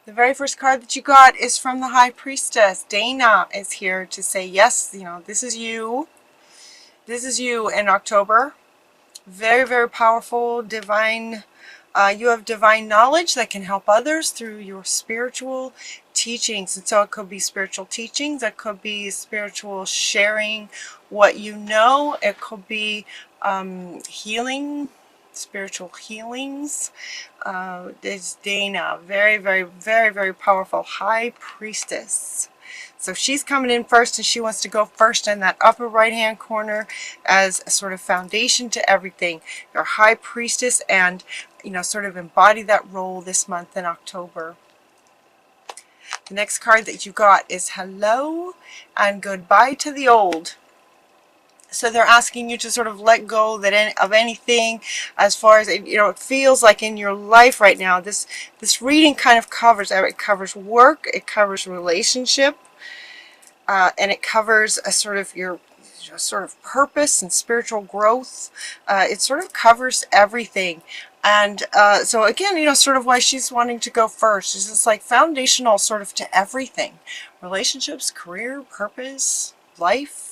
The very first card that you got is from the High Priestess. Dana is here to say, yes, this is you. This is you in October. Very, very powerful, divine. You have divine knowledge that can help others through your spiritual teachings. And so it could be spiritual teachings. It could be spiritual sharing what you know. It could be healing, spiritual healings. It's Dana. Very, very, very, very powerful High Priestess. So she's coming in first, and she wants to go first in that upper right hand corner as a sort of foundation to everything. Your High Priestess, and sort of embody that role this month in October. The next card that you got is hello and goodbye to the old. So they're asking you to sort of let go of anything as far as, it feels like in your life right now. This reading kind of covers work, it covers relationship, and it covers a sort of your sort of purpose and spiritual growth. It sort of covers everything. And so again, sort of why she's wanting to go first is it's like foundational sort of to everything. Relationships, career, purpose, life.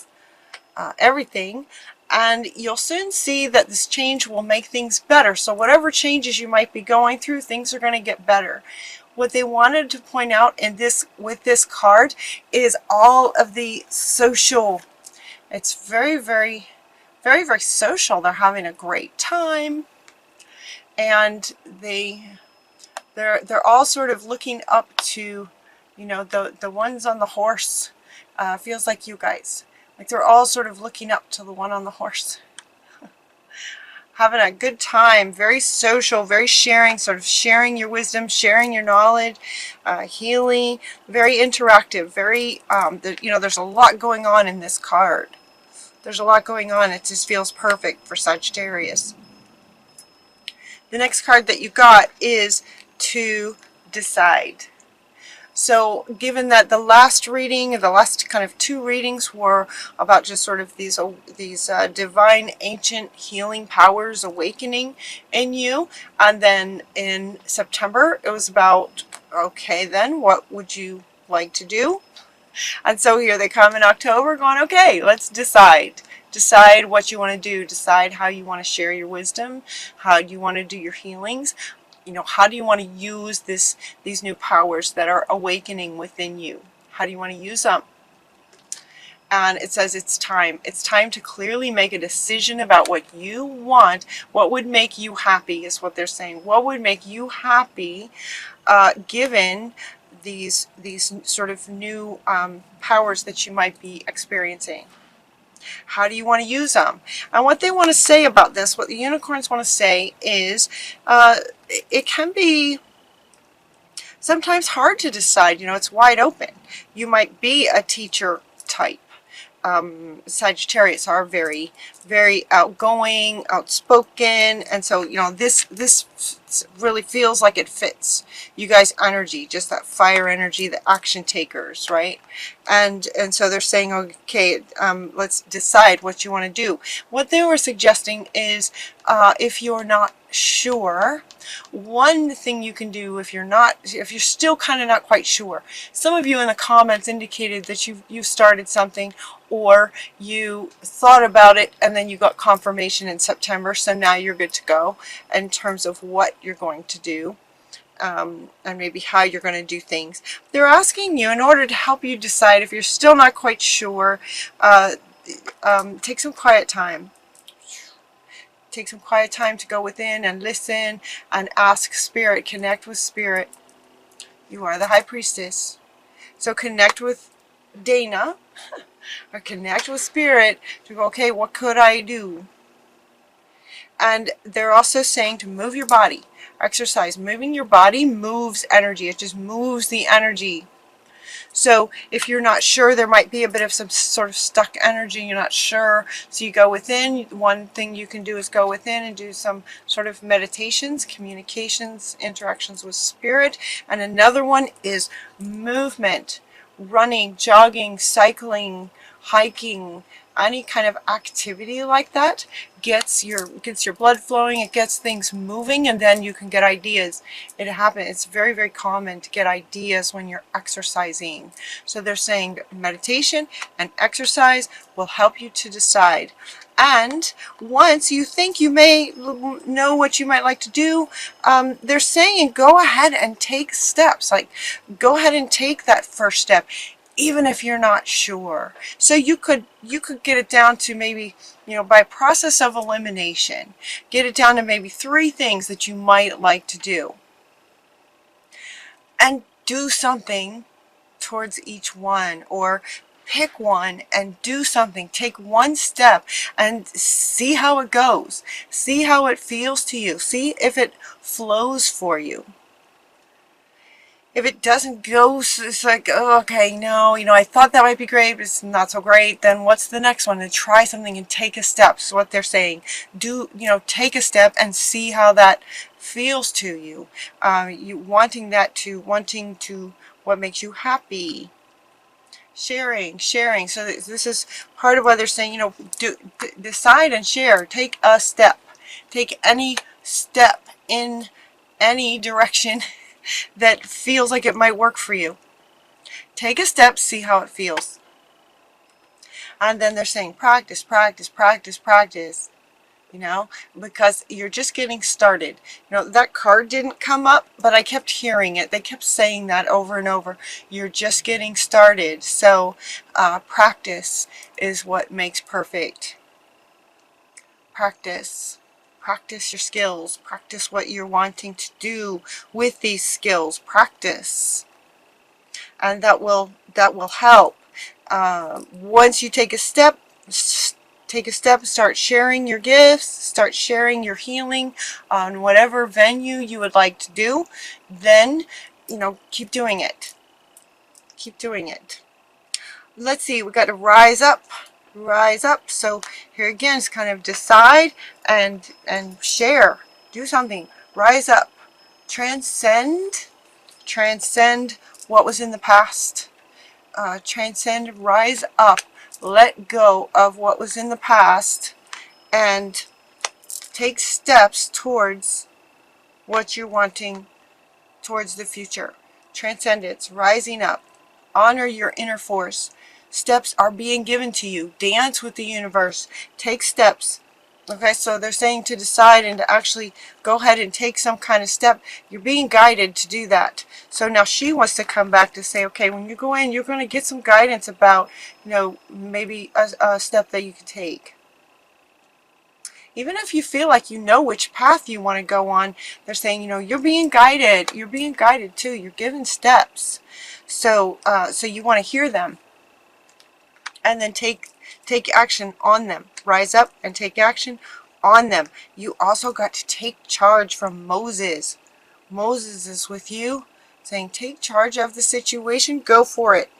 Everything, and you'll soon see that this change will make things better. So whatever changes you might be going through, things are going to get better. What they wanted to point out with this card is all of the social. It's very, very, very, very social. They're having a great time, and they're all sort of looking up to, the ones on the horse. Feels like you guys. Like they're all sort of looking up to the one on the horse. Having a good time, very social, very sharing, sort of sharing your wisdom, sharing your knowledge, healing, very interactive, very, there's a lot going on in this card. There's a lot going on. It just feels perfect for Sagittarius. The next card that you got is to decide. So given that the last reading, the last kind of two readings were about just sort of these divine ancient healing powers awakening in you, and then in September it was about, okay, then what would you like to do? And so here they come in October going, okay, let's decide. Decide what you want to do. Decide how you want to share your wisdom. How you want to do your healings. How do you want to use these new powers that are awakening within you? How do you want to use them? And it says it's time. It's time to clearly make a decision about what you want. What would make you happy is what they're saying. What would make you happy given these sort of new powers that you might be experiencing? How do you want to use them? And what they want to say about this, what the unicorns want to say is it can be sometimes hard to decide. It's wide open. You might be a teacher type. Sagittarius are very, very outgoing, outspoken, and so this really feels like it fits you guys' energy, just that fire energy, the action takers, right? And so they're saying, okay, let's decide what you want to do. What they were suggesting is if you're not sure, one thing you can do if you're still kind of not quite sure. Some of you in the comments indicated that you started something, or you thought about it and then you got confirmation in September, so now you're good to go in terms of what you're going to do. And maybe how you're going to do things. They're asking you, in order to help you decide, if you're still not quite sure, take some quiet time. Take some quiet time to go within and listen and ask Spirit, connect with Spirit. You are the High Priestess. So connect with Dana, or connect with Spirit to go, okay, what could I do? And they're also saying to move your body. Exercise. Moving your body moves energy. It just moves the energy. So if you're not sure, there might be a bit of some sort of stuck energy, you're not sure, so you go within. One thing you can do is go within and do some sort of meditations, communications, interactions with Spirit. And another one is movement, running, jogging, cycling, hiking, any kind of activity like that gets your blood flowing, it gets things moving, and then you can get ideas. It happens. It's very, very common to get ideas when you're exercising. So they're saying meditation and exercise will help you to decide. And once you think you may know what you might like to do, they're saying go ahead and take steps. Like, go ahead and take that first step, even if you're not sure. So you could get it down to maybe, by process of elimination, get it down to maybe 3 things that you might like to do. And do something towards each one, or pick one and do something. Take one step and see how it goes. See how it feels to you. See if it flows for you. If it doesn't go, it's like, oh, okay, no, I thought that might be great, but it's not so great. Then what's the next one? And try something and take a step. So what they're saying, take a step and see how that feels to you. Wanting to what makes you happy. Sharing. So this is part of what they're saying, decide and share. Take a step. Take any step in any direction that feels like it might work for you. Take a step, see how it feels. And then they're saying practice, because you're just getting started. That card didn't come up, but I kept hearing it. They kept saying that over and over. You're just getting started. So practice is what makes perfect. Practice your skills. Practice what you're wanting to do with these skills. Practice, and that will help. Once you take a step, start sharing your gifts, start sharing your healing on whatever venue you would like to do. Then, keep doing it. Let's see, we got to rise up. So here again, it's kind of decide and share. Do something. Rise up. Transcend what was in the past. Rise up. Let go of what was in the past and take steps towards what you're wanting, towards the future. Transcendence, rising up. Honor your inner force. Steps are being given to you. Dance with the universe. Take steps. Okay, so they're saying to decide and to actually go ahead and take some kind of step. You're being guided to do that. So now she wants to come back to say, okay, when you go in, you're going to get some guidance about, maybe a step that you can take. Even if you feel like you know which path you want to go on, they're saying, you're being guided. You're being guided too. You're given steps. So you want to hear them. And then take action on them. Rise up and take action on them. You also got to take charge from Moses. Moses is with you, saying, take charge of the situation. Go for it.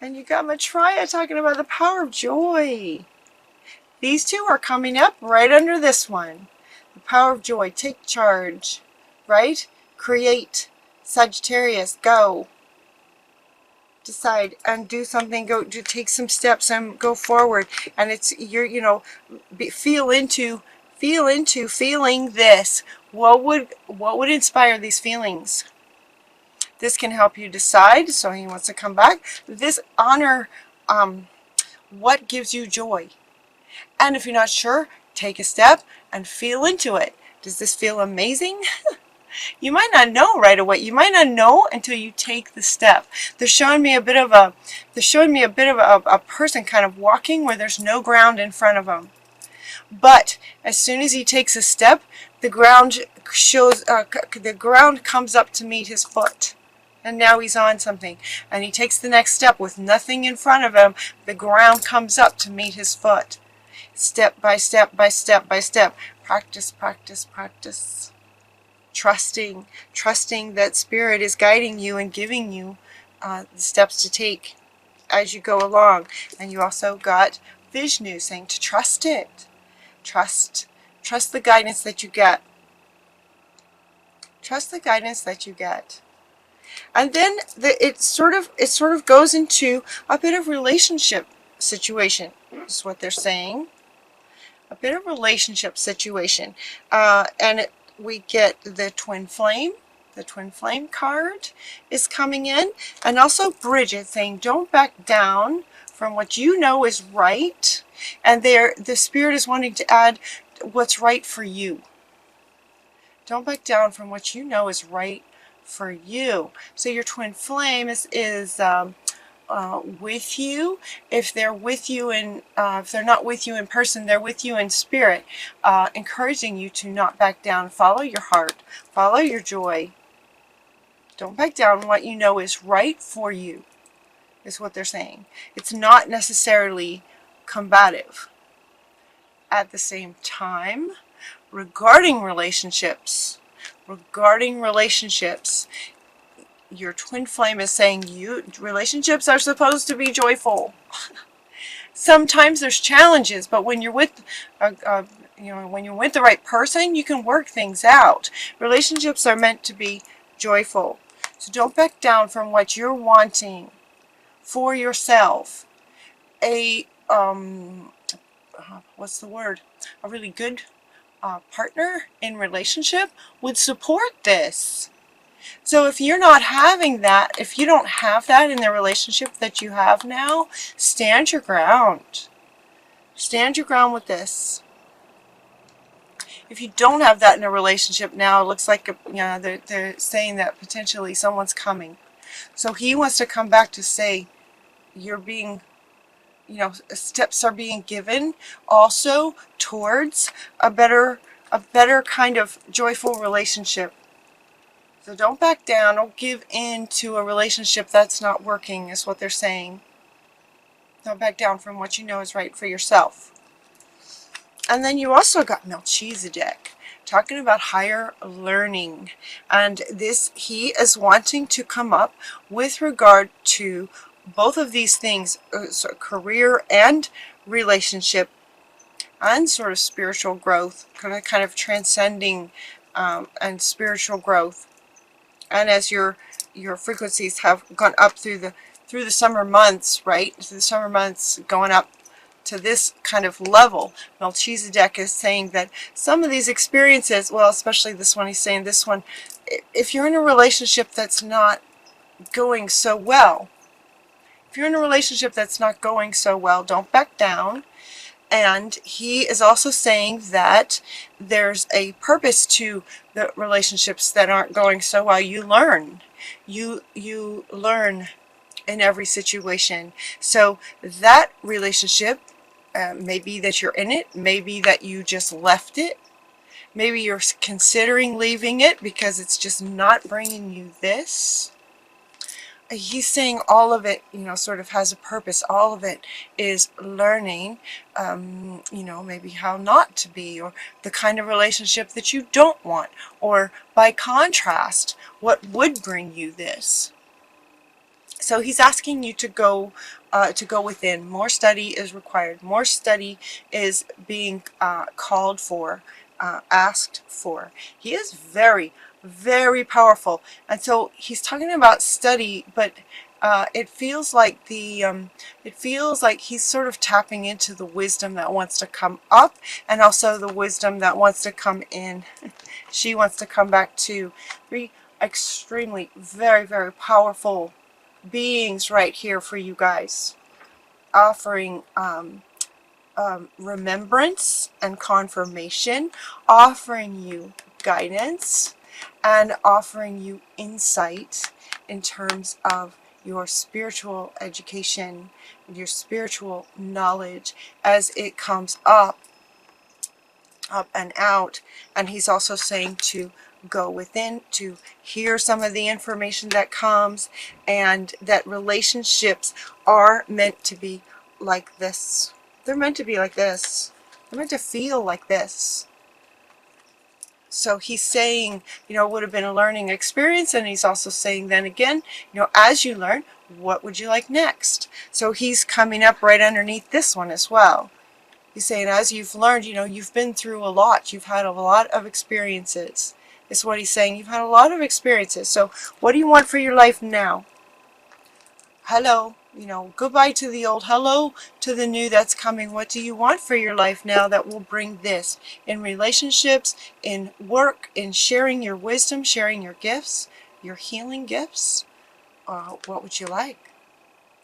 And you got Maitreya talking about the power of joy. These two are coming up right under this one. The power of joy. Take charge. Right? Create. Sagittarius. Go. Decide and do something. Go to take some steps and go forward. And it's feel into feeling this. What would inspire these feelings? This can help you decide. So he wants to come back. This honor what gives you joy. And if you're not sure, take a step and feel into it. Does this feel amazing? You might not know right away. You might not know until you take the step. They're showing me a bit of a person kind of walking where there's no ground in front of him. But as soon as he takes a step, the ground comes up to meet his foot. And now he's on something. And he takes the next step with nothing in front of him. The ground comes up to meet his foot. Step by step by step by step. Practice. Trusting that Spirit is guiding you and giving you the steps to take as you go along. And you also got Vishnu saying to trust it. Trust the guidance that you get. Trust the guidance that you get. And then it sort of goes into a bit of relationship situation, is what they're saying. A bit of relationship situation. And we get the twin flame. The twin flame card is coming in. And also Bridget saying, don't back down from what you know is right. And the Spirit is wanting to add what's right for you. Don't back down from what you know is right for you. So your twin flame is with you. If they're with you if they're not with you in person, they're with you in spirit, encouraging you to not back down. Follow your heart. Follow your joy. Don't back down. What you know is right for you is what they're saying. It's not necessarily combative. At the same time, regarding relationships, your twin flame is saying relationships are supposed to be joyful. Sometimes there's challenges, but when you're with when you're with the right person, you can work things out. Relationships are meant to be joyful. So don't back down from what you're wanting for yourself. What's the word? A really good partner in relationship would support this. So if you're not having that, if you don't have that in the relationship that you have now, stand your ground. Stand your ground with this. If you don't have that in a relationship now, it looks like they're saying that potentially someone's coming. So he wants to come back to say you're being, steps are being given also towards a better kind of joyful relationship. So don't back down. Don't give in to a relationship that's not working, is what they're saying. Don't back down from what you know is right for yourself. And then you also got Melchizedek talking about higher learning. And he is wanting to come up with regard to both of these things, career and relationship, and sort of spiritual growth, kind of transcending and spiritual growth. And as your frequencies have gone up through the summer months, right? So the summer months going up to this kind of level, Melchizedek is saying that some of these experiences, well, especially this one, he's saying this one, if you're in a relationship that's not going so well, don't back down. And he is also saying that there's a purpose to the relationships that aren't going so well. You learn. You learn in every situation. So that relationship, maybe that you're in it, maybe that you just left it, maybe you're considering leaving it because it's just not bringing you this. He's saying all of it, sort of has a purpose. All of it is learning, maybe how not to be, or the kind of relationship that you don't want, or by contrast, what would bring you this. So he's asking you to go within. More study is required. More study is being called for, asked for. He is very, very powerful. And so he's talking about study, but it feels like he's sort of tapping into the wisdom that wants to come up, and also the wisdom that wants to come in. She wants to come back to three extremely, very, very powerful beings right here for you guys, offering remembrance and confirmation, offering you guidance, and offering you insight in terms of your spiritual education, your spiritual knowledge as it comes up and out. And he's also saying to go within, to hear some of the information that comes, and that relationships are meant to be like this. They're meant to be like this. They're meant to feel like this. So he's saying, it would have been a learning experience, and he's also saying then again, as you learn, what would you like next? So he's coming up right underneath this one as well. He's saying, as you've learned, you've been through a lot. You've had a lot of experiences. is what he's saying. You've had a lot of experiences. So what do you want for your life now? Hello. You know, goodbye to the old, hello to the new that's coming. What do you want for your life now that will bring this? In relationships, in work, in sharing your wisdom, sharing your gifts, your healing gifts? What would you like?